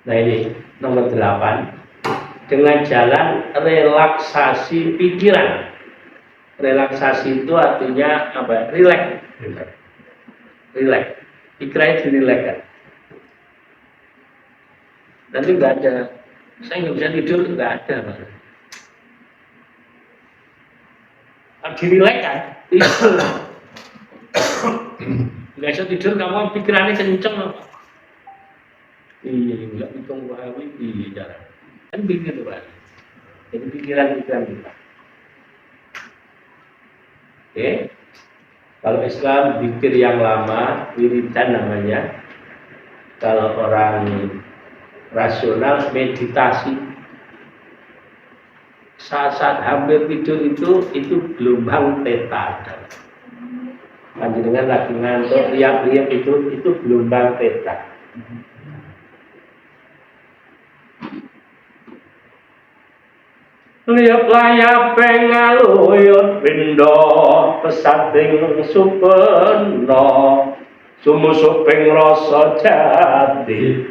Nah ini nomor 8, dengan jalan relaksasi pikiran. Relaksasi itu artinya apa? Relax. Pikirannya dirilekkan. Nanti nggak ada, saya nggak bisa tidur, nggak ada. Dirilekkan, tidur. Nggak bisa tidur, kamu pikirannya kenceng apa? Iya, nggak hitung wahawi, iya. Kan begitu Pak. Jadi pikiran-pikiran kita. Oke. Kalau Islam zikir yang lama, wiridan namanya. Kalau orang rasional meditasi. Saat-saat hampir tidur itu gelombang theta. Panjenengan lagi ngantuk, riak-riak itu gelombang theta. Lihat layap pengaluyut pindo pesating supeno sumusuping rasa jati.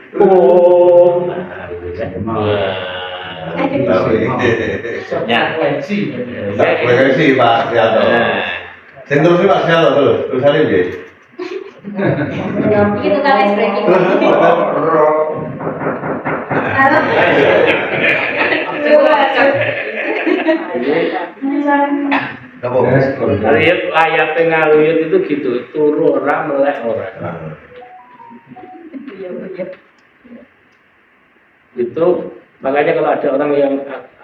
Frekuensi Pak Sialto. Sing terus Pak Sialto terusane nggih. Itu kan es breaking. Lihat layap pengaluyut itu gitu, turu ora melek ora. Itu makanya kalau ada orang yang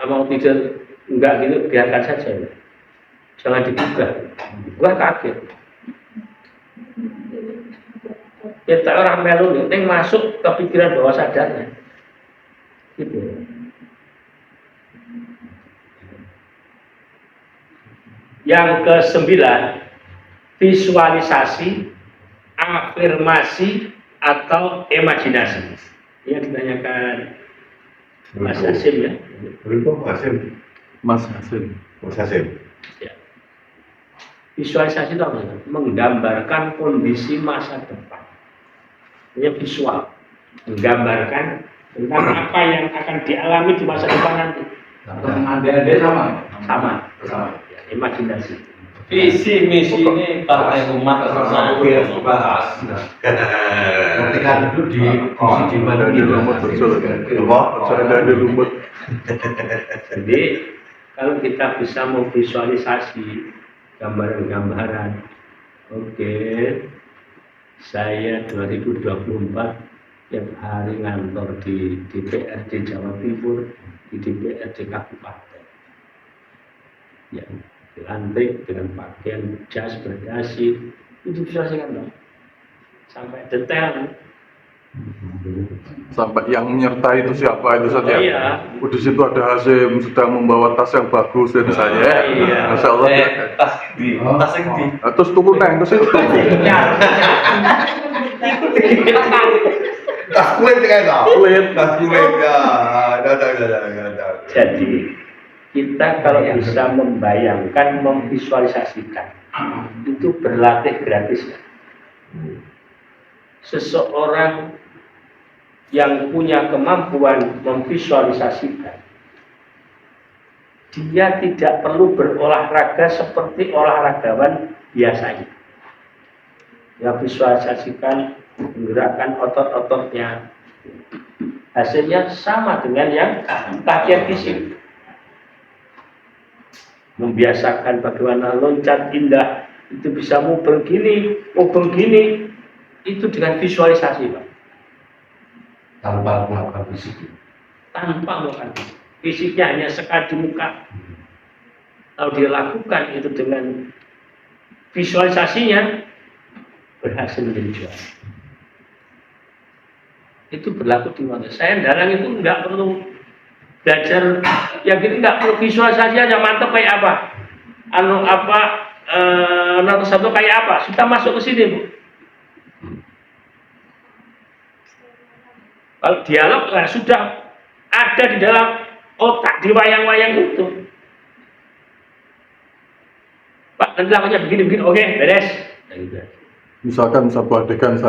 mau tidur enggak gitu, biarkan saja, jangan digugah. Gua kaget. Kita orang melu penting masuk ke pikiran bawah sadarnya. Gitu. Yang ke-9, visualisasi, afirmasi atau imajinasi. Yang ditanyakan Mas Hasim ya. Mas Hasim. Ya. Visualisasi itu apa? Menggambarkan kondisi masa depan. Ini visual, menggambarkan tentang apa yang akan dialami di masa depan nanti. Ada sama. Ya, imajinasi. Visi misi ini partai umat bahas. Ketika duduk di mana Ada lumut betul. Ada lumut. Jadi kalau kita bisa memvisualisasi gambaran-gambaran, oke, saya 2024 tiap hari ngantor di DPRD Jawa Timur, di DPRD Kabupaten. Ya, dilantik dengan pakaian jas berdasi, itu visualisasikan dong. Sampai detail. Sampai yang menyertai itu siapa itu saja. Iya. Di situ ada Hasim sedang membawa tas yang bagus dan saya. Iya. Masya Allah. tas di Terus tuku neng terus itu. Tas kulit kan tak? Tas kulit ya. Ada. Jadi kita kalau bisa membayangkan, memvisualisasikan, itu berlatih gratis. Seseorang yang punya kemampuan memvisualisasikan, dia tidak perlu berolahraga seperti olahragawan biasanya. Ya, visualisasikan, menggerakkan otot-ototnya, hasilnya sama dengan yang latihan fisik. Membiasakan bagaimana loncat indah, itu bisa mau begini, itu dengan visualisasi, Pak. tanpa melakukan fisik. Tanpa melakukan fisik. Fisiknya hanya sekali di muka. Kalau dia lakukan itu dengan visualisasinya, berhasil menjadi juara. Itu berlaku di mana? Saya dalang itu nggak perlu belajar, ya gitu, nggak perlu visualisasi aja, mantap kayak apa, nomor satu kayak apa, sudah masuk ke sini, Bu. Kalau dialog lah sudah ada di dalam otak, di wayang-wayang itu. Pak, nanti lakunya begini, oke, beres. Misalkan satu adegan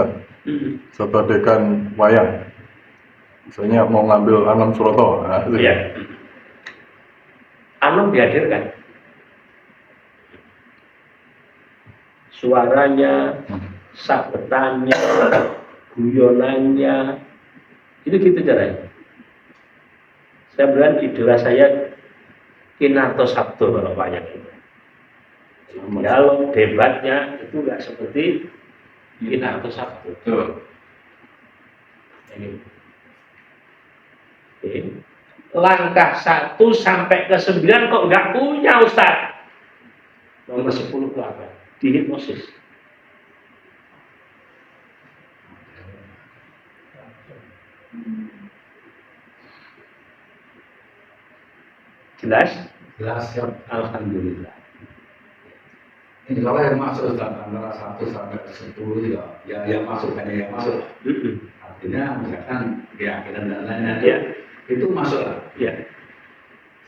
wayang. Misalnya mau ngambil Anam Suroto. Nah, itu. Ya. Anom dihadirkan. Suaranya, sabetannya, guyonannya, itu gitu caranya. Saya bilang idola saya Kinarto Sabdo kalau banyak itu. Dialog debatnya itu nggak seperti Kinarto Sabdo. Betul. Ini. Oke. Langkah 1 sampai ke 9 kok nggak punya Ustaz. Nomor 10 itu apa? Dihipnosis. Jelas? Jelas ya. Alhamdulillah. Ini kalau yang masuk dalam antara 1 sampai 10 ya yang masuk hanya yang masuk. Artinya misalkan keyakinan dan lain-lain Ya, itu masuk lah. ya,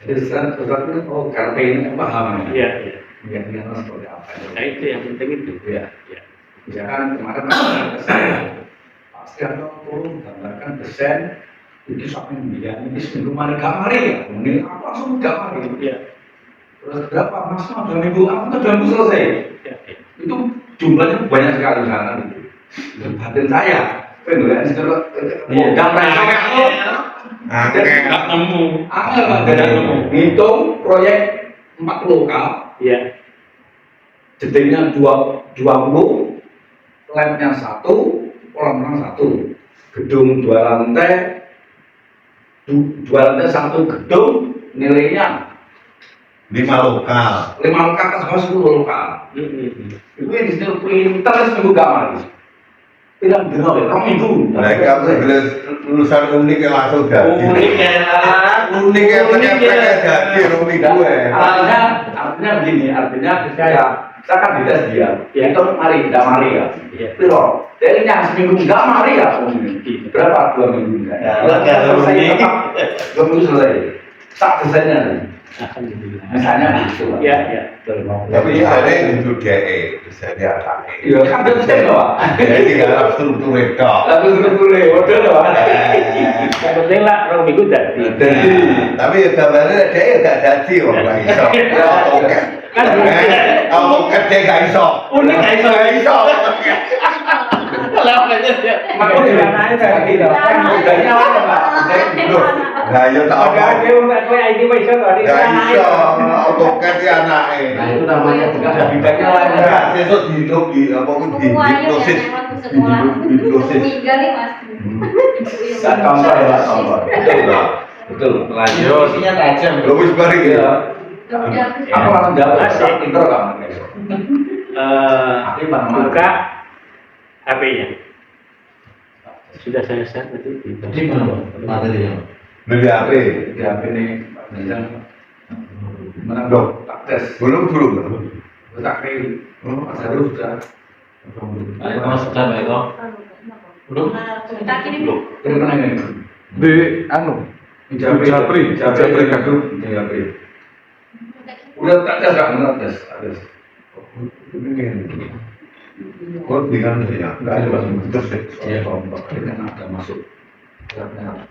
Jadi Ustaz ini karena ini paham ya, ya. keyakinan seperti apa. Nah itu yang penting itu. Ya. Ya. Misalkan kemarin ada saya pasti ada turun gambarkan desain itu sampai ini seminggu mana gambar ya. Ini aku langsung gambar gitu. Ya. Terus berapa mas? 2 minggu, aku tuh 2 minggu selesai. Ya, ya. Itu jumlahnya banyak sekali di sana gitu. Dan batin saya, pengen gambar aku, Nggak nemu. aku nggak nemu. Hitung proyek 4 lokal, Ya. detailnya 20, labnya 1, kolam renang 1, gedung 2 lantai, 2 lantai 1 gedung, nilainya 5 lokal. 5 lokal kan sama 10 lokal. Itu yang disini printer seminggu gambar. Tidak benar ya, orang itu. Mereka harus lulusan unik yang langsung jadi. Unik ya. Unik yang ternyata jadi unik gue. Artinya begini, artinya saya kan dites dia. Ya. Itu mari, tidak mari ya. Ya. Piro, dari yang seminggu nggak mari ya. Berapa 2 minggu? Selesai tetap 2 minggu selesai. Tak desainnya. Alhamdulillah. Misalnya gitu. Ya, ya. Betul. Tapi desainnya itu DE, desainnya ada. Iya, kan desain loh. Jadi tinggal struktur itu. Lalu strukturnya, waduh loh. Yang penting lah orang minggu jadi. Jadi, Tapi gambarnya DE gak jadi orang iso. Kan Kalau kerja gak iso. Unik gak iso. Gak iso. makanya aja kayak gitu. Kan modalnya apa, Pak? Loh, nah ya tak apa. Agak ada kowe iki wis iso to. Gak iso. AutoCAD ya anaknya. Nah, itu namanya juga ada bidangnya lain. Enggak, besok hidup di apa pun di hipnosis. Di hipnosis. Saya contoh ya, Pak, contoh. Betul. Lanjut. Isinya tajam. Lo wis bareng ya. Aku langsung jawab, saya pinter kamu. Buka HP-nya. Sudah saya share tadi di Di mana materinya? Beli HP. Di HP ini, Pak Nizam. Menang Loh. tak tes. Belum. Tak kiri. Mas Haru sudah. Mas sudah baik kok. Belum. Ini mana ini? Di anu, Japri Kagum. Di Japri. Udah tak tes, Kak. Benar tes. Tes. Kok dengan ya? Enggak ada, Pak. Terus Iya, Pak. Ini kan ada masuk.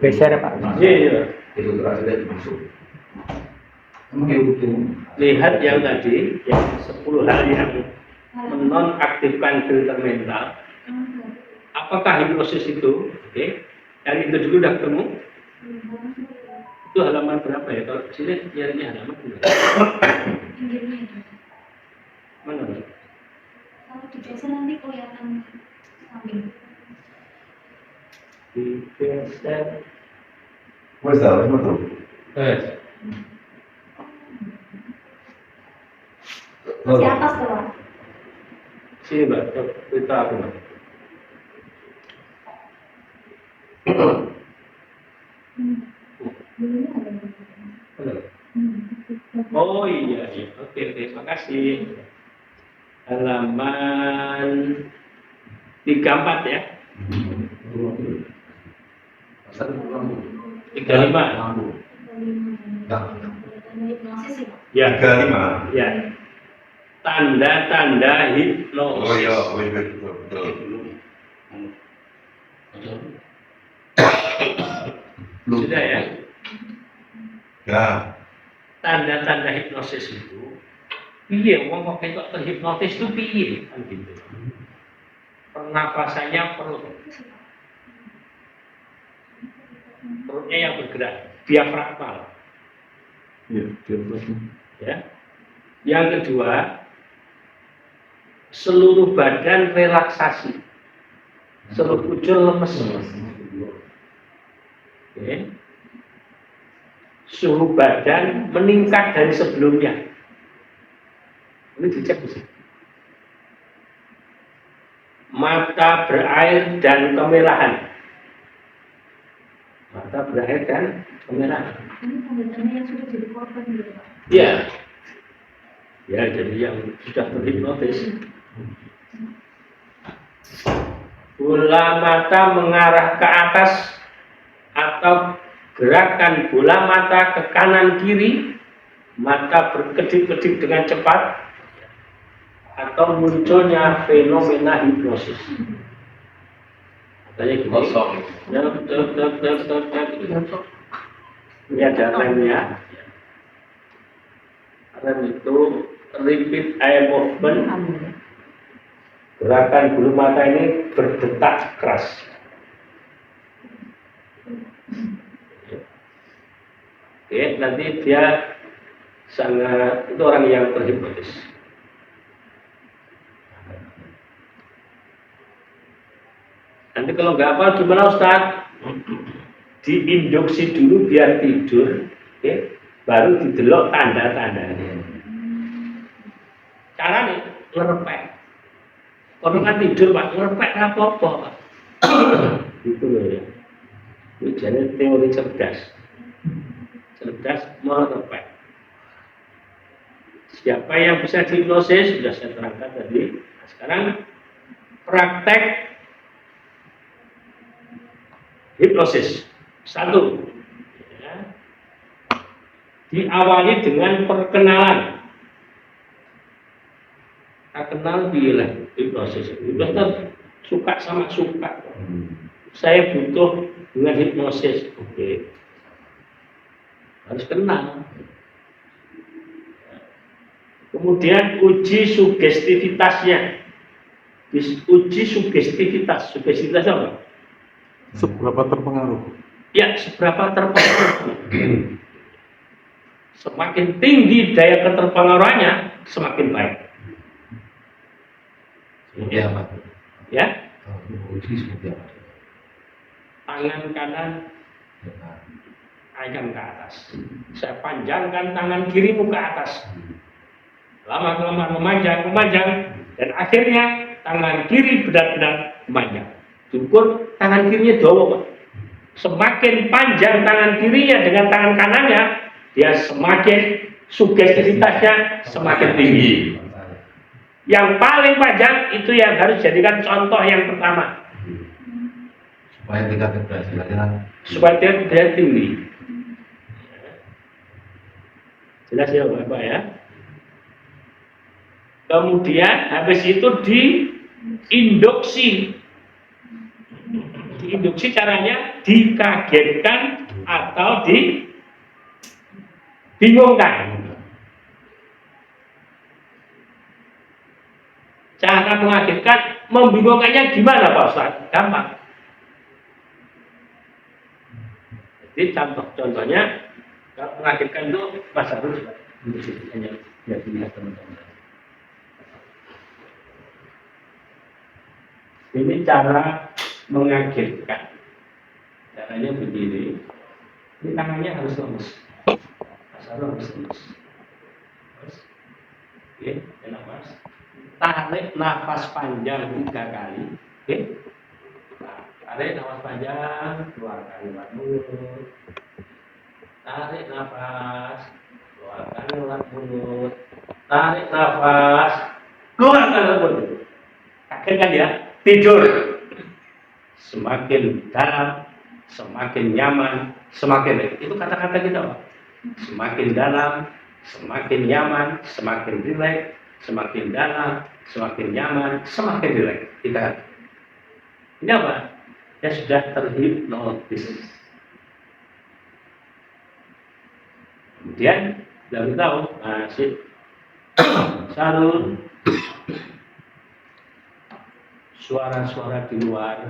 Beser Pak. Iya, iya. Itu terakhir masuk. Emang ya utuh. Lihat yang tadi, yang 10 hal yang menonaktifkan filter mental. Apakah hipnosis itu? Oke. Yang itu dulu udah ketemu. Itu halaman berapa ya? Kalau di sini nyarinya halaman berapa? Mana? Kalau digeser nanti kelihatan samping. Digeser. Wes dah, betul. Masih atas tuh, Pak. Sini Mbak, cerita aku Mbak. Oh iya, iya. Oke, terima kasih. Halaman 34 ya. 35. Hipnosis sih, Pak. Ya, 35. ya. Tanda-tanda hipnosis. Oh iya, betul. Sudah ya? Ya. Tanda-tanda hipnosis itu, piye wong kok ketok terhipnotis itu piye kan gitu. Pernapasannya perutnya yang bergerak, diafragma. Iya, diafragma. Ya. Yang kedua, seluruh badan relaksasi, seluruh ujung lemes. Oke. Suhu badan meningkat dari sebelumnya. Ini dicek bisa. Mata berair dan kemerahan. Mata berair dan kemerahan. Ini tanda-tanda yang sudah jadi korban gitu Pak. Ya. Ya, jadi yang sudah terhipnotis. Bola mata mengarah ke atas atau gerakan bola mata ke kanan kiri, mata berkedip-kedip dengan cepat, atau munculnya fenomena hipnosis. Katanya gini, Kosong. ini ada remnya. Rem itu repeat eye movement. Gerakan bulu mata ini berdetak keras. Oke, nanti dia sangat, itu orang yang terhipnotis. Nanti kalau nggak apa gimana Ustaz? Diinduksi dulu biar tidur, oke? Baru didelok tanda-tandanya. Cara nih, ngerepek. Kalau kan tidur Pak, ngerepek apa-apa Pak. Gitu loh ya. Ini jadi teori cerdas. Cerdas merepek. Siapa yang bisa dihipnosis sudah saya terangkan tadi. Nah, sekarang praktek hipnosis. Satu, ya. Diawali dengan perkenalan. Kita kenal bila hipnosis. Hipnosis suka sama suka. Saya butuh dengan hipnosis. Oke. Harus kenal. Kemudian uji sugestivitasnya. Uji sugestivitas. Sugestivitas apa? Seberapa terpengaruh? Ya, seberapa terpengaruh. Semakin tinggi daya keterpengaruhannya, semakin baik. Seperti apa? Ya, Uji seperti apa? tangan kanan akan ke atas. Saya panjangkan tangan kirimu ke atas. Lama-kelamaan memanjang, dan akhirnya tangan kiri benar-benar memanjang. Syukur tangan kirinya dawa, Pak. Semakin panjang tangan kirinya dengan tangan kanannya, dia semakin sugestivitasnya semakin tinggi. Yang paling panjang itu yang harus jadikan contoh yang pertama. Supaya tingkat keberhasilannya Supaya dia tinggi. Jelas ya Bapak ya. Kemudian habis itu diinduksi. Diinduksi caranya dikagetkan atau dibingungkan. Cara mengagetkan, membingungkannya gimana Pak Ustaz? Gampang. Jadi contohnya kalau mengagetkan itu Mas Harus hanya ya dilihat teman-teman. Ini cara mengagetkan. Caranya begini. Ini tangannya harus lemes. Mas Harus harus lemes. Oke, nafas. Tarik nafas panjang 3 kali. Oke. Tarik nafas panjang, keluarkan lewat mulut. Tarik nafas, keluarkan lewat mulut. Tarik nafas, keluarkan lewat mulut. Kaget kan ya? Tidur. Semakin dalam, semakin nyaman, semakin baik. Itu kata-kata kita, Pak. Semakin dalam, semakin nyaman, semakin rileks, semakin dalam, semakin nyaman, semakin rileks. Ini apa? Ya sudah terhipnotis. Kemudian kita tahu, si Sarul, suara-suara di luar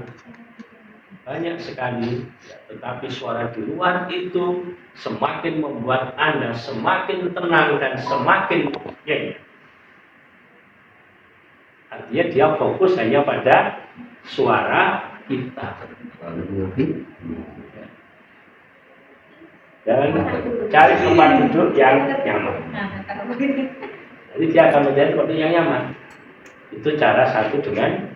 banyak sekali, ya, tetapi suara di luar itu semakin membuat Anda semakin tenang dan semakin nyenyak. Artinya dia fokus hanya pada suara kita. Dan cari tempat duduk yang nyaman. Jadi dia akan menjadi tempat yang nyaman. Itu cara satu dengan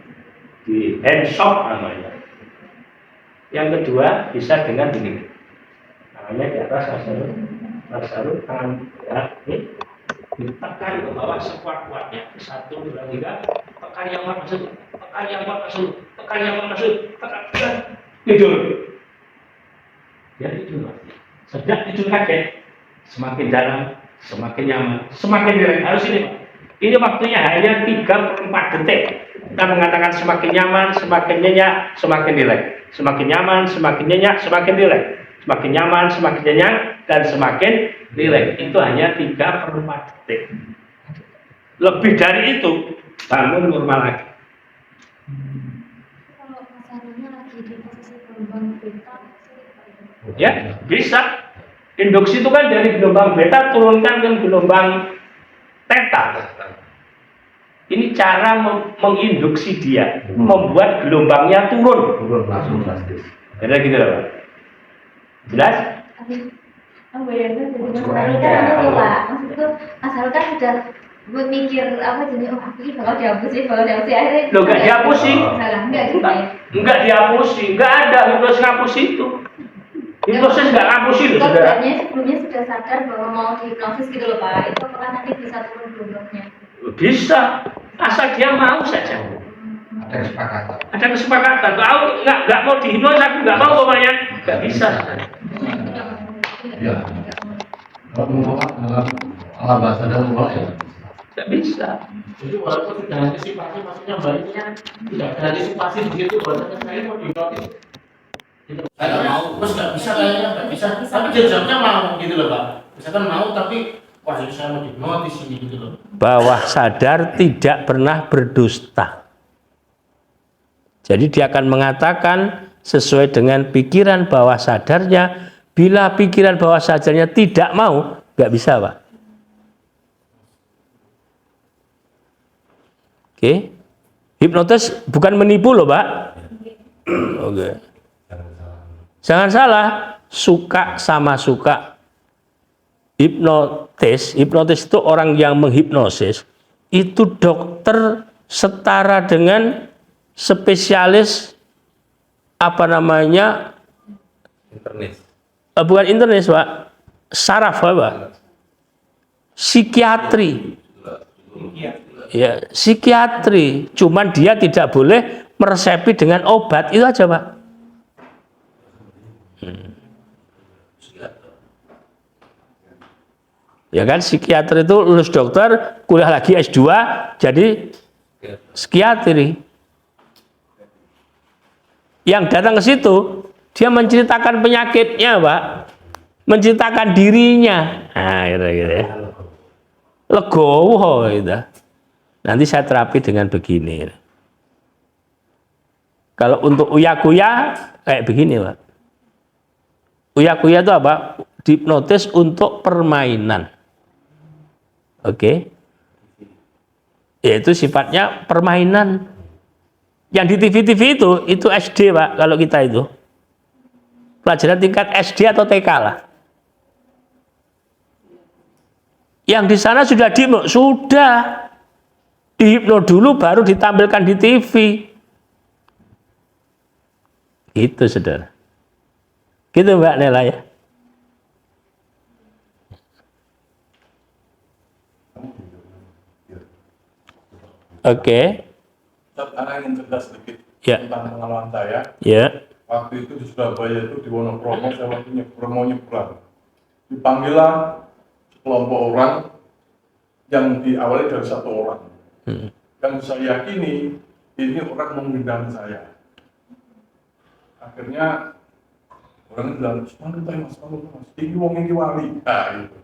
di handshake namanya. Yang kedua bisa dengan ini. Namanya di atas asal tangan ya, ini ditekan ke bawah sekuat-kuatnya. 1, 2, 3. Tekan yang masuk, tekan yang masuk, tekan yang masuk, tekan. Tidur. Ya tidur. Sejak tidur kaget, semakin dalam, semakin nyaman, semakin rileks. Harus ini Pak. Ini waktunya hanya 3/4 detik. Kita mengatakan semakin nyaman, semakin nyenyak, semakin rileks. Semakin nyaman, semakin nyenyak, semakin rileks. Semakin nyaman, semakin nyenyak, dan semakin rileks. Itu hanya 3/4 detik. Lebih dari itu, bangun normal lagi. Kalau masalahnya lagi di posisi gelombang beta, Ya, bisa. Induksi itu kan dari gelombang beta turunkan ke gelombang theta. Ini cara menginduksi dia, membuat gelombangnya turun. Turun langsung drastis. Kira gitu loh, Pak. Jelas? tapi bayangnya jadi masalah kan itu Pak. Maksudku masalah kan sudah mikir apa jadi aku ini bakal dihapusin akhirnya. Loh, nggak dihapusin. Salah, enggak gitu ya. Enggak dihapusin, enggak ada hipnosis ngapus itu. Hipnosis enggak ngapus itu, saudara. Sebelumnya sudah sadar bahwa mau dihipnosis gitu loh Pak. Itu apakah nanti bisa turun gelombangnya? Bisa, asal dia mau saja. Ada kesepakatan. Ada kesepakatan. Kalau nggak mau dihipnosis, aku nggak mau pokoknya. Nggak bisa. Ya. Kalau membawa alam bahasa dan membawa ya. Nggak bisa. Jadi walaupun sudah antisipasi, maksudnya baiknya tidak ada antisipasi begitu, bahwasanya saya mau dihipnotis. Gitu. Saya mau, terus nggak bisa kayaknya nggak bisa. Tapi dia jawabnya mau gitu loh Pak. Misalkan mau tapi wah ini saya mau dihipnotis ini gitu loh. Bawah sadar tidak pernah berdusta. Jadi dia akan mengatakan sesuai dengan pikiran bawah sadarnya. Bila pikiran bawah sadarnya tidak mau, nggak bisa Pak. Oke, hipnotis bukan menipu loh Pak. Oke. Jangan salah, suka sama suka. Hipnotis itu orang yang menghipnosis, itu dokter setara dengan spesialis apa namanya? Internis. Bukan internis Pak, saraf Pak. Psikiatri. Ya, psikiatri. Cuman dia tidak boleh meresepi dengan obat, itu aja Pak. Ya kan, psikiater itu lulus dokter, kuliah lagi S2, jadi psikiatri. Yang datang ke situ, dia menceritakan penyakitnya, Pak. Menceritakan dirinya. Nah, gitu ya. Legowo gitu. Nanti saya terapi dengan begini. Kalau untuk uya-kuya kayak begini, Pak. Uya-kuya itu apa? Hipnotis untuk permainan. Oke. Yaitu sifatnya permainan. Yang di TV-TV itu SD, Pak, kalau kita itu. Pelajaran tingkat SD atau TK lah. Yang di sana sudah sudah dihipno dulu baru ditampilkan di TV. Gitu, Saudara. Gitu, Mbak Nela ya. Oke. Saya ingin cerita sedikit Ya. tentang pengalaman saya. Ya. Waktu itu di Surabaya itu di Wonokromo saya waktu mau nyebrang. Dipanggillah sekelompok orang yang diawali dari satu orang. Yang saya yakini ini orang mengundang saya. Akhirnya orang bilang, "Panggil mas, ini wong ini wali." Nah, gitu.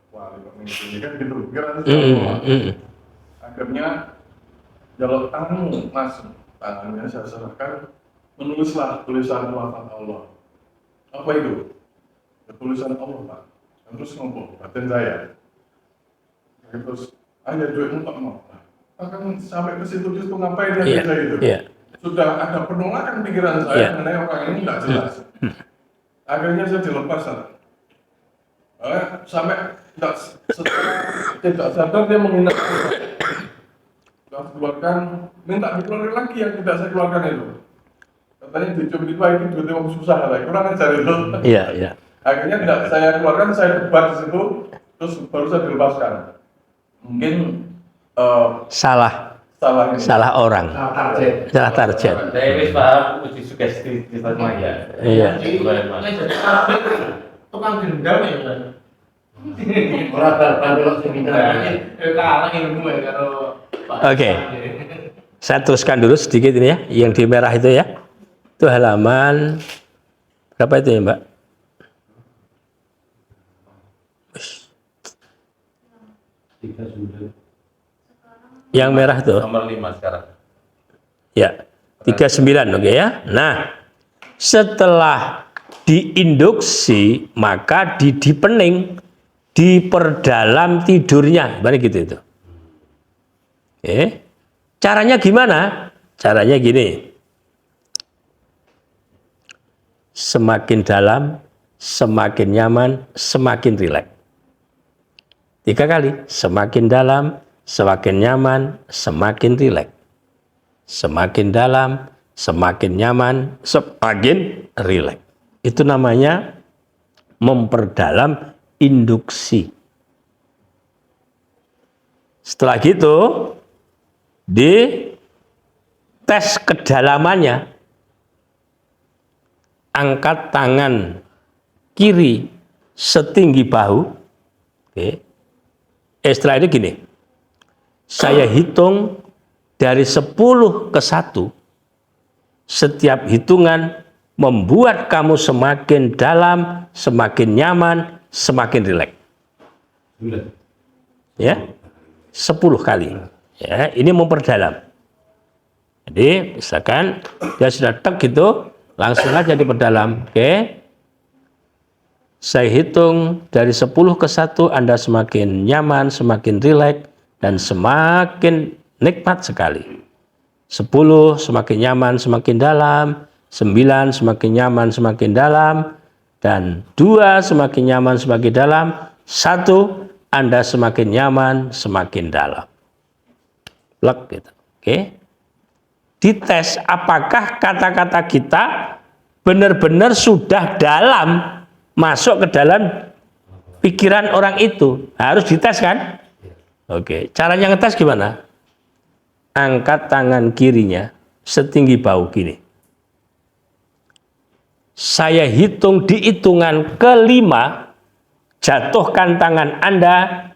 wali pemimpin ini kan gitu, pikiran saya. Akhirnya kalau tamu masuk, tangannya saya serahkan, menulislah tulisan wafat Allah. Apa itu? Ya, tulisan Allah, Pak. Terus ngomong, batin saya. Terus, ada duitmu tak mau. Akan sampai ke situ ngapain dia bisa itu? Sudah ada penolakan pikiran saya mengenai orang ini nggak jelas. Akhirnya saya dilepas. Sampai tidak sadar dia menghina. Saya keluarkan, minta dikeluarkan lagi yang tidak saya keluarkan itu. Katanya dicuri itu duitnya mau susah lah, kurang ajar itu. Iya. Akhirnya tidak saya keluarkan, saya debat di situ, terus baru saya dilepaskan. Mungkin Salah orang. Salah target. Saya wis paham uji sugesti di Fatmaya. Iya. Tukang gendam ya kan. Ora bal-bal seminar. Kalah ilmu ya kalau Oke. Saya teruskan dulu sedikit ini ya, yang di merah itu ya. Itu halaman berapa itu ya, Mbak? Yang merah itu. Nomor 5 sekarang. Ya. 39, oke ya. Nah, setelah diinduksi maka dipening, diperdalam tidurnya, gimana gitu itu. Oke. Caranya gimana? Caranya gini. Semakin dalam, semakin nyaman, semakin rileks. 3 kali. Semakin dalam, semakin nyaman, semakin rileks. Semakin dalam, semakin nyaman, semakin rileks. Itu namanya memperdalam induksi. Setelah gitu, di tes kedalamannya, angkat tangan kiri setinggi bahu. Oke. Setelah itu gini, saya hitung dari 10 ke 1, setiap hitungan membuat kamu semakin dalam, semakin nyaman, semakin rileks. Ya, 10 kali. Ya, ini memperdalam. Jadi, misalkan dia sudah tek gitu, langsung aja diperdalam. Oke. Saya hitung dari 10 ke 1, Anda semakin nyaman, semakin rileks, dan semakin nikmat sekali. 10 semakin nyaman, semakin dalam. 9 semakin nyaman, semakin dalam. Dan 2 semakin nyaman, semakin dalam. 1 Anda semakin nyaman, semakin dalam. Plek gitu. Oke. Dites apakah kata-kata kita benar-benar sudah dalam masuk ke dalam pikiran orang itu. Harus dites kan? Oke. Caranya ngetes gimana? Angkat tangan kirinya setinggi bahu gini. Saya hitung di hitungan ke-5, jatuhkan tangan Anda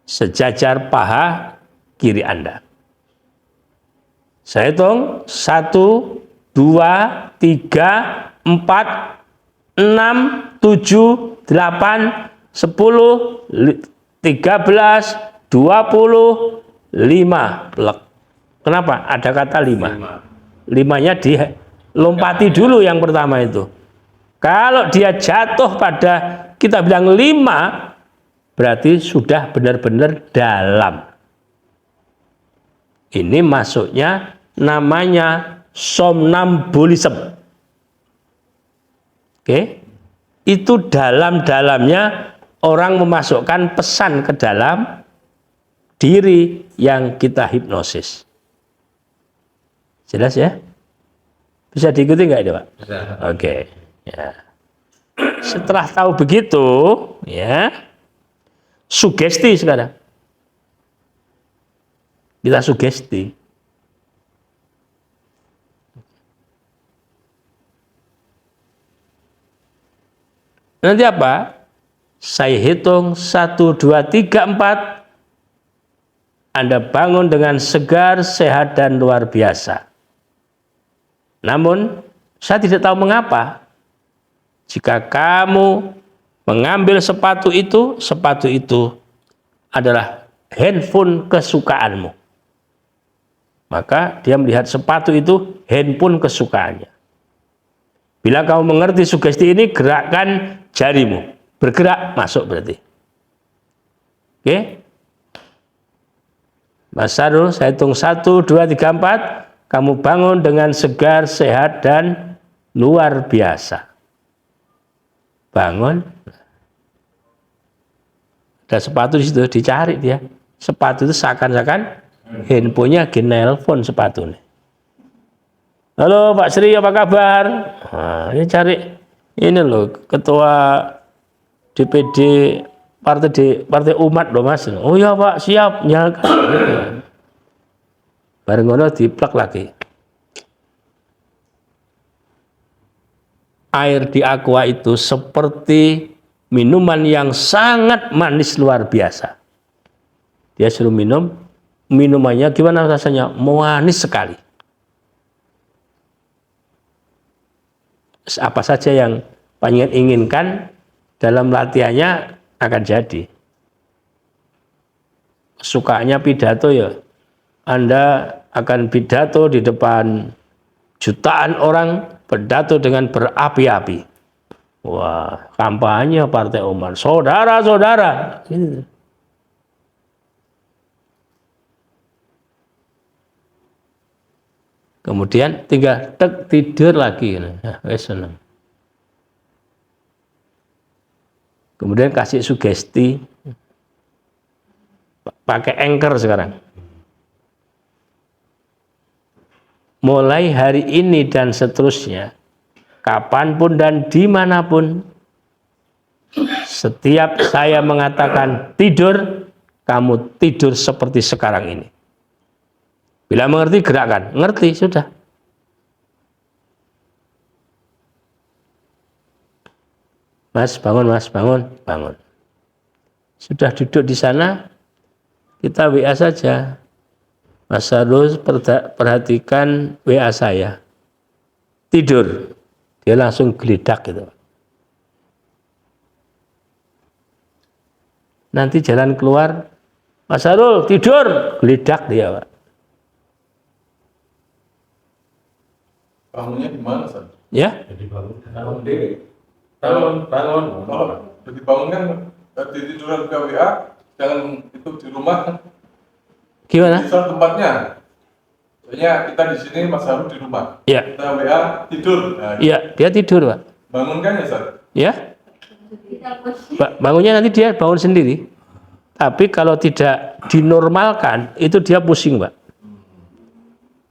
sejajar paha kiri Anda. Saya hitung 1, 2, 3, 4, 6, 7, 8, 10, 13, 20, 5. Plek. Kenapa? Ada kata 5. 5-nya dilompati dulu yang pertama itu. Kalau dia jatuh pada kita bilang 5, berarti sudah benar-benar dalam. Ini masuknya namanya somnambulisme. Oke. Itu dalam-dalamnya orang memasukkan pesan ke dalam diri yang kita hipnosis. Jelas ya? Bisa diikuti nggak itu, Pak? Bisa. Oke. Ya. Setelah tahu begitu, ya, sugesti sekarang. Kita sugesti. Nanti apa? Saya hitung 1, 2, 3, 4. Anda bangun dengan segar, sehat, dan luar biasa. Namun, saya tidak tahu mengapa. Jika kamu mengambil sepatu itu adalah handphone kesukaanmu. Maka dia melihat sepatu itu handphone kesukaannya. Bila kamu mengerti sugesti ini, gerakkan jarimu. Bergerak, masuk berarti. Oke? Mas Sarul, saya hitung 1, 2, 3, 4. Kamu bangun dengan segar, sehat, dan luar biasa. Bangun. Ada sepatu di situ, dicari dia. Sepatu itu seakan-akan handphonenya lagi nelpon sepatunya. Halo Pak Sri, apa kabar? Nah, ini cari ini loh, ketua DPD Partai Umat loh Mas. Oh iya Pak, siap, nyalakan. Bareng ngono diplak lagi. Air di aqua itu seperti minuman yang sangat manis luar biasa. Dia suruh minum, minumannya gimana rasanya? Manis sekali. Apa saja yang panjenengan inginkan dalam latihannya akan jadi. Sukanya pidato ya, Anda akan pidato di depan jutaan orang, pidato dengan berapi-api. Wah, kampanye Partai Umat, saudara-saudara. Gitu. Kemudian tinggal tidur lagi. Nah, senang. Kemudian kasih sugesti, pakai anchor sekarang. Mulai hari ini dan seterusnya, kapanpun dan dimanapun, setiap saya mengatakan tidur, kamu tidur seperti sekarang ini. Bila mengerti, gerakkan. Ngerti, sudah. Mas, bangun, Mas, bangun, bangun. Sudah duduk di sana, kita WA saja. Mas harus perhatikan WA saya. Tidur. Dia langsung geledak gitu. Nanti jalan keluar, Mas Harul tidur, geledak dia, Pak. Bangunnya di mana, San? Ya? Bangun diri. Bangun. Kalau jadi bangun kan di tiduran ke WA, jangan itu di rumah. Gimana? Misal tempatnya. Soalnya kita di sini, Mas Harul di rumah. Ya. Kita WA tidur. Nah, Iya, dia tidur, Pak. bangun kan ya, San? Ya? Bangunnya nanti dia bangun sendiri. Tapi kalau tidak dinormalkan, itu dia pusing, Pak.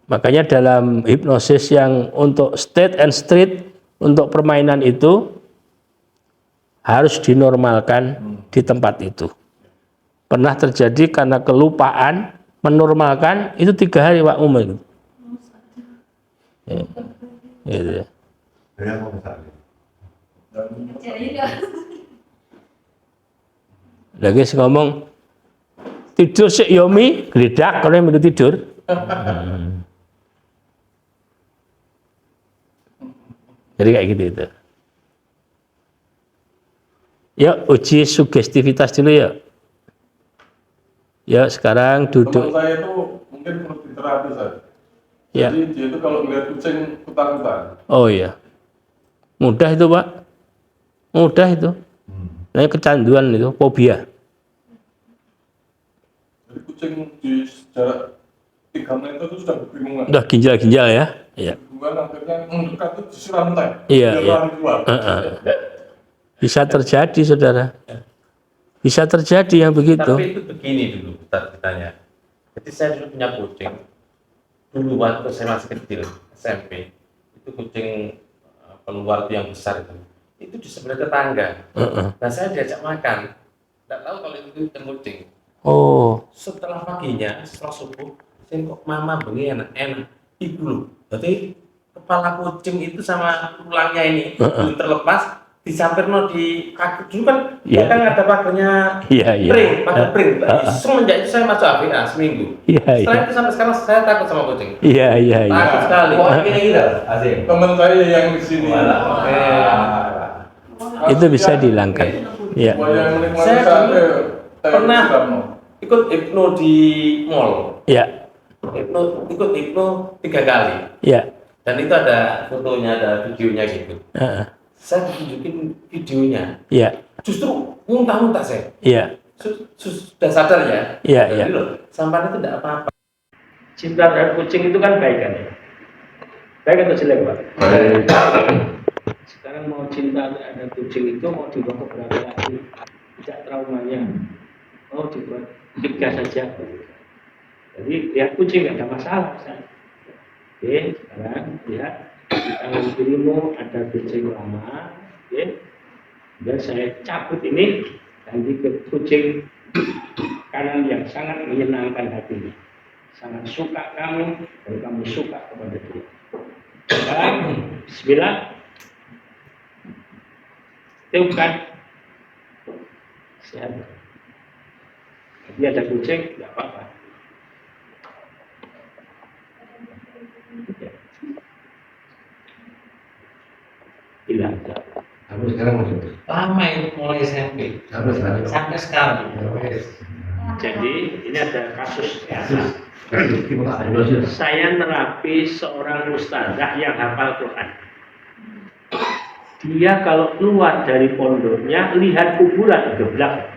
Makanya dalam hipnosis yang untuk state and street, untuk permainan itu, harus dinormalkan di tempat itu. Pernah terjadi karena kelupaan, menormalkan, itu 3 hari, Pak Umar. Ya. Gitu. Saya mau misalnya. Lagi ngomong tidur sik Yomi, geledak kalau yang tidur. Jadi kayak gitu itu. Ya, uji sugestivitas dulu ya. Ya, sekarang Teman duduk. saya itu mungkin perlu diterapi, San. Ya. Jadi dia itu kalau melihat kucing ketakutan. Oh iya. Mudah itu, Pak. Mudah itu. Nah, kecanduan itu, fobia. Jadi kucing di jarak 3 meter itu sudah kebingungan. Udah ginjal-ginjal ya. Iya. Kebingungan akhirnya mendekat itu disiram teh. Iya, Dia iya. lari keluar. Bisa terjadi, saudara. Bisa terjadi yang begitu. Tapi itu begini dulu ceritanya. Jadi saya dulu punya kucing. Dulu waktu saya masih kecil, SMP, itu kucing keluar yang besar itu di sebelah tetangga. Nah saya diajak makan, tidak tahu kalau itu kucing. Oh, Setelah paginya, setelah subuh, saya kok mama bengi enak. Ibu loh, berarti kepala kucing itu sama tulangnya ini belum terlepas. Disampirno di kaki dulu kan, Iya. kan ada pagernya iya, iya. pring, pagar pring. Semenjak itu saya masuk APA seminggu. Iya, Setelah iya. itu sampai sekarang saya takut sama kucing. Iya, iya, iya. Takut sekali. Wah, ini gitu, Azim. Teman saya yang di sini. Itu bisa dihilangkan. Ya. Buaya yang menikmati Saya sate, pernah Sudarno. ikut hipno di mall. Ya. Ikut hipno 3 kali. Ya. Dan itu ada fotonya, ada videonya gitu. Heeh. Saya tunjukin videonya. Ya. Justru muntah-muntah saya. Ya. Sudah sadar ya? Iya, Jadi iya. loh, sampan itu tidak apa-apa. Cinta terhadap kucing itu kan baik kan ya? Baik atau jelek, Pak? Baik. Sekarang mau cinta terhadap kucing itu mau dibawa ke berapa lagi? Tidak traumanya. Oh, dibuat 3 saja. Jadi lihat kucing nggak ada masalah. Oke, sekarang lihat di tangan kirimu ada kucing lama. Oke, dan saya cabut ini ganti ke kucing kanan yang sangat menyenangkan hatinya. Sangat suka kamu dan kamu suka kepada dia. Dan bismillah. Tiupkan. Sehat. Jadi ada kucing, tidak apa-apa. Tidak ada. Aku sekarang masuk. Lama itu mulai SMP Aku sekarang. sampai sekarang. Jadi ini ada kasus nyata. Kasus. Saya nerapi seorang ustazah yang hafal Quran. Dia kalau keluar dari pondoknya lihat kuburan geblak.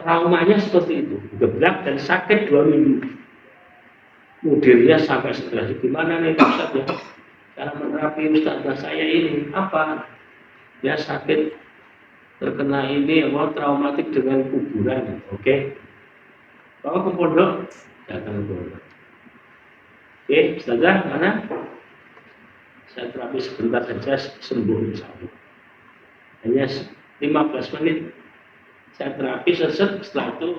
Traumanya seperti itu, geblak dan sakit 2 minggu. Kemudian sampai setelah gimana nih Ustaz ya? Cara menerapi ustazah saya ini apa? Dia sakit terkena ini traumatik dengan kuburan. Oke. Bawa ke pondok, datang ke pondok. Oke, ustazah mana? Saya terapi sebentar saja sembuh insyaallah. Hanya 15 menit saya terapi setelah itu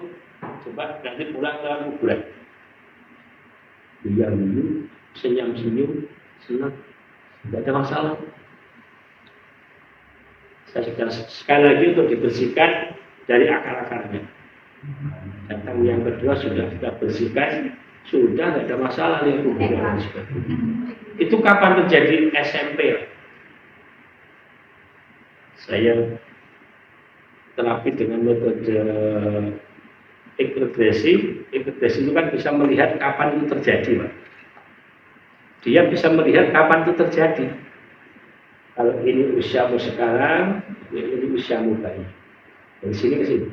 coba nanti pulang ke kuburan. Dia minum, senyum, senang, tidak ada masalah. Saya sudah sekali lagi untuk dibersihkan dari akar-akarnya. Datang yang kedua sudah kita bersihkan, sudah tidak ada masalah lihat kuburan dan sebagainya. Itu kapan terjadi? SMP. Saya terapi dengan metode regresi. Regresi itu kan bisa melihat kapan itu terjadi, Pak. Dia bisa melihat kapan itu terjadi. Kalau ini usiamu sekarang, ini usiamu bayi. Dari sini ke sini.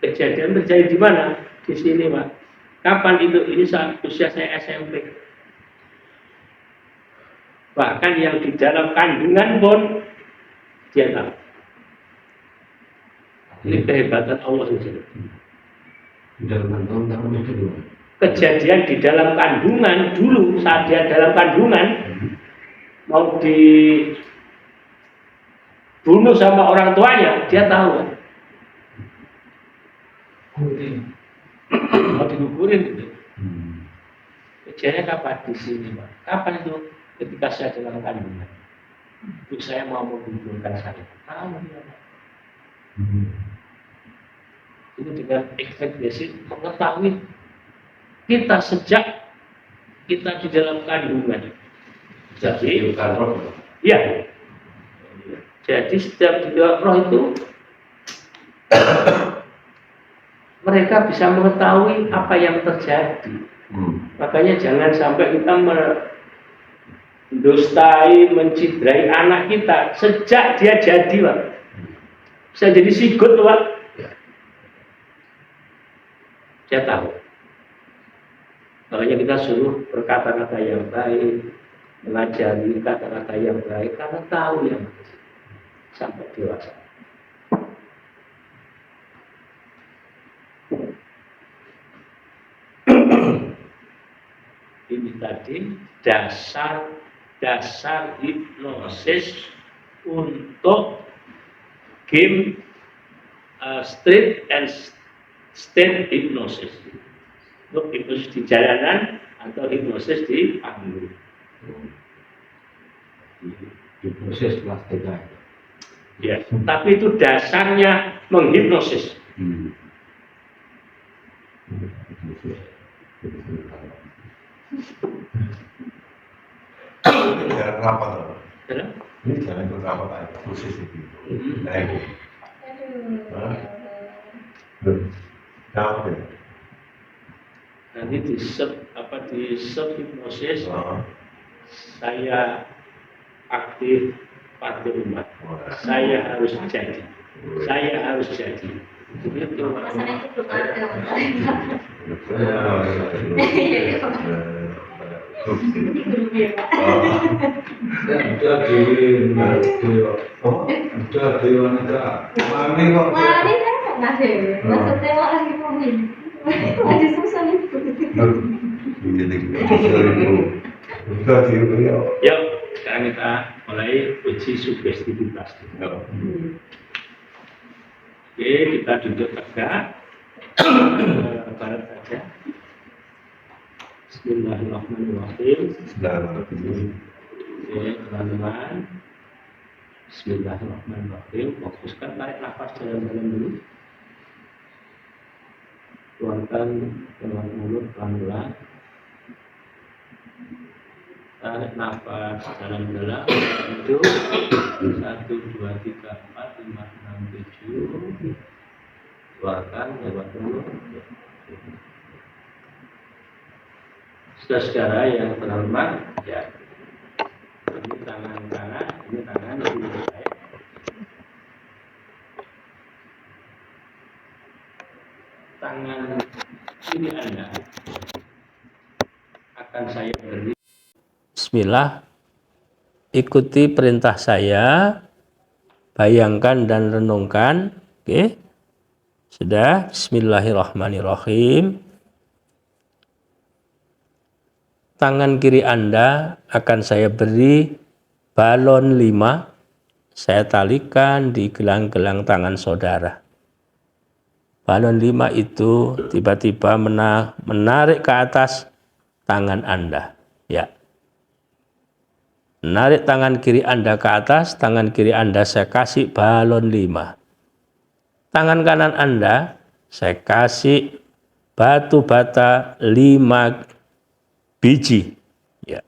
Kejadian terjadi di mana? Di sini, Pak. Kapan itu? Ini saat usia saya SMP. Bahkan yang di dalam kandungan pun dia tahu. Ini kehebatan Allah itu. Kejadian di dalam kandungan dulu saat dia dalam kandungan mau dibunuh sama orang tuanya, dia tahu. Mau dikuburin gitu. Kejadiannya kapan? Di sini, Pak. Kapan itu? Ketika saya dalam kandungan. Ibu saya mau menguburkan saya. Tahu dia, Pak. Itu dengan ekspresi mengetahui kita sejak kita di dalam kandungan. Jadi, ya. Jadi setiap di dalam roh itu mereka bisa mengetahui apa yang terjadi. Makanya jangan sampai kita mendustai, mencidrai anak kita sejak dia jadi, Pak. Bisa jadi sigut, Pak. Saya tahu. Makanya kita suruh berkata-kata yang baik, mengajari kata-kata yang baik, karena tahu yang sampai dewasa. Ini tadi dasar hipnosis untuk game street and state hipnosis. Untuk hipnosis di jalanan atau hipnosis di panggung. Hipnosis kelas 3. Ya, tapi itu dasarnya menghipnosis. jalan rapat loh. Ya. Ini jalan ikut rapat aja, khusus itu. Nah ini. Hah? Belum. Kenapa ya? Nanti di sub hipnosis Oh. saya aktif partai umat. Wah. Saya harus jadi. Saya harus jadi. Begitu. Masalahnya itu belum ada. Udah di wanita. Mami kok. Mari kan pernah deh. Maksudnya mau lagi ngomongin. Lagi susah itu. Jadi udah di Yuk, sekarang kita mulai uji sugestivitas. Oke, kita duduk tegak. Barat saja. Bismillahirrahmanirrahim. Bismillahirrahmanirrahim. Oke, teman-teman. Bismillahirrahmanirrahim. Fokuskan, tarik nafas dalam-dalam dulu. Keluarkan lewat mulut pelan-pelan. Tarik nafas dalam-dalam. Itu 1, 2, 3, 4, 5, 6, 7. Keluarkan lewat mulut. Saudara-saudara yang terhormat, ya. Ini tangan kanan, ini tangan kiri saya. Tangan kiri Anda akan saya beri. Bismillah. Ikuti perintah saya. Bayangkan dan renungkan. Oke. Sudah. Bismillahirrahmanirrahim. Tangan kiri Anda akan saya beri balon 5. Saya talikan di gelang-gelang tangan saudara. Balon 5 itu tiba-tiba menarik ke atas tangan Anda. Ya. Menarik tangan kiri Anda ke atas, tangan kiri Anda saya kasih balon 5. Tangan kanan Anda saya kasih batu bata 5 biji, ya.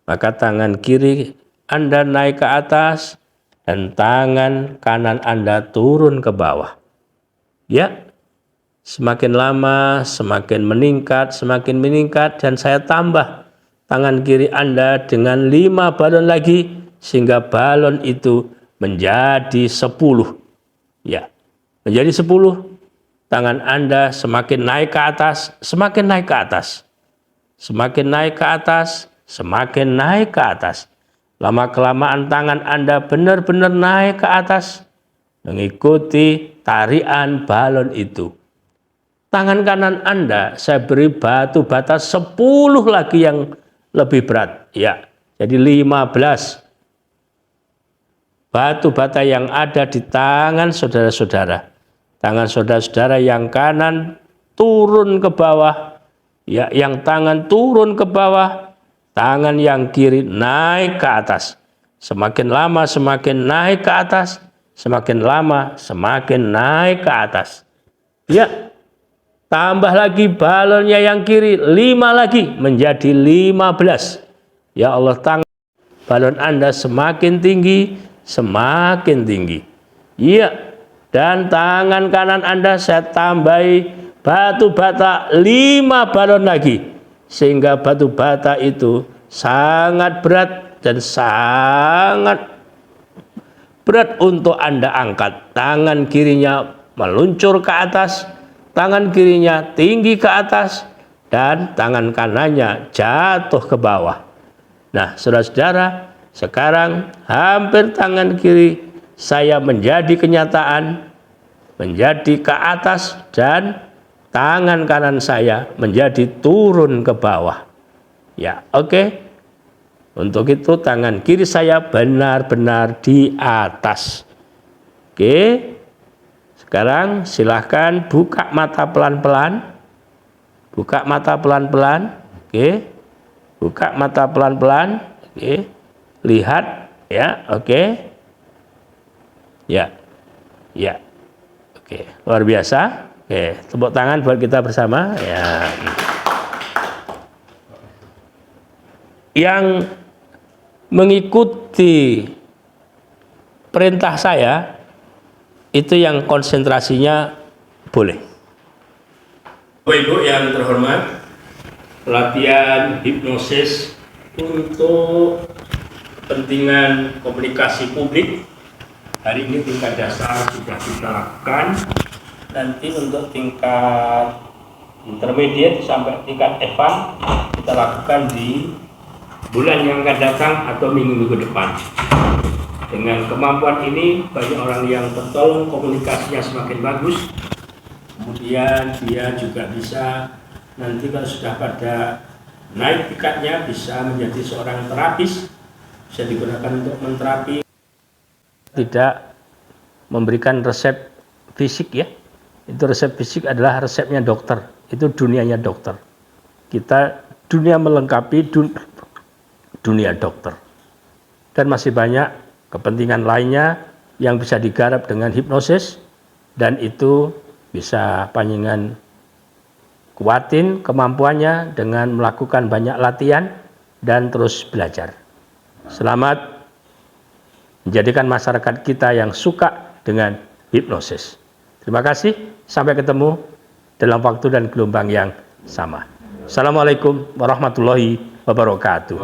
Maka tangan kiri Anda naik ke atas dan tangan kanan Anda turun ke bawah. Ya, semakin lama semakin meningkat dan saya tambah tangan kiri Anda dengan 5 balon lagi sehingga balon itu menjadi 10. Ya, menjadi 10. Tangan Anda semakin naik ke atas, semakin naik ke atas. Semakin naik ke atas, semakin naik ke atas. Lama-kelamaan tangan Anda benar-benar naik ke atas, mengikuti tarian balon itu. Tangan kanan Anda saya beri batu bata 10 lagi yang lebih berat. Ya, jadi 15 batu bata yang ada di tangan saudara-saudara. Tangan saudara-saudara yang kanan turun ke bawah. Ya, yang tangan turun ke bawah, tangan yang kiri naik ke atas. Semakin lama semakin naik ke atas, semakin lama semakin naik ke atas. Ya, tambah lagi balonnya yang kiri 5 lagi menjadi 15. Ya Allah, tangan balon Anda semakin tinggi, semakin tinggi. Ya, dan tangan kanan Anda saya tambahi batu bata 5 balon lagi sehingga batu bata itu sangat berat dan sangat berat untuk Anda angkat. Tangan kirinya meluncur ke atas, tangan kirinya tinggi ke atas dan tangan kanannya jatuh ke bawah. Nah, saudara-saudara, sekarang hampir tangan kiri saya menjadi kenyataan, menjadi ke atas dan tangan kanan saya menjadi turun ke bawah. Ya, oke. Untuk itu tangan kiri saya benar-benar di atas. Oke. Sekarang silahkan buka mata pelan-pelan. Buka mata pelan-pelan. Oke. Buka mata pelan-pelan. Oke. Lihat ya, oke. Ya. Ya. Oke, luar biasa. Oke, tepuk tangan buat kita bersama. Ya. Yang mengikuti perintah saya, itu yang konsentrasinya boleh. Bapak-Ibu yang terhormat, pelatihan hipnosis untuk kepentingan komunikasi publik hari ini tingkat dasar sudah kita lakukan. Nanti untuk tingkat intermediate sampai tingkat advance kita lakukan di bulan yang akan datang atau minggu-minggu depan. Dengan kemampuan ini banyak orang yang tertolong, komunikasinya semakin bagus. Kemudian dia juga bisa nanti kalau sudah pada naik tingkatnya bisa menjadi seorang terapis, bisa digunakan untuk menterapi. Tidak memberikan resep fisik ya, itu resep fisik adalah resepnya dokter, itu dunianya dokter. Kita dunia melengkapi dunia dokter, dan masih banyak kepentingan lainnya yang bisa digarap dengan hipnosis, dan itu bisa panjenengan kuatin kemampuannya dengan melakukan banyak latihan dan terus belajar. Selamat menjadikan masyarakat kita yang suka dengan hipnosis. Terima kasih, sampai ketemu dalam waktu dan gelombang yang sama. Assalamualaikum warahmatullahi wabarakatuh.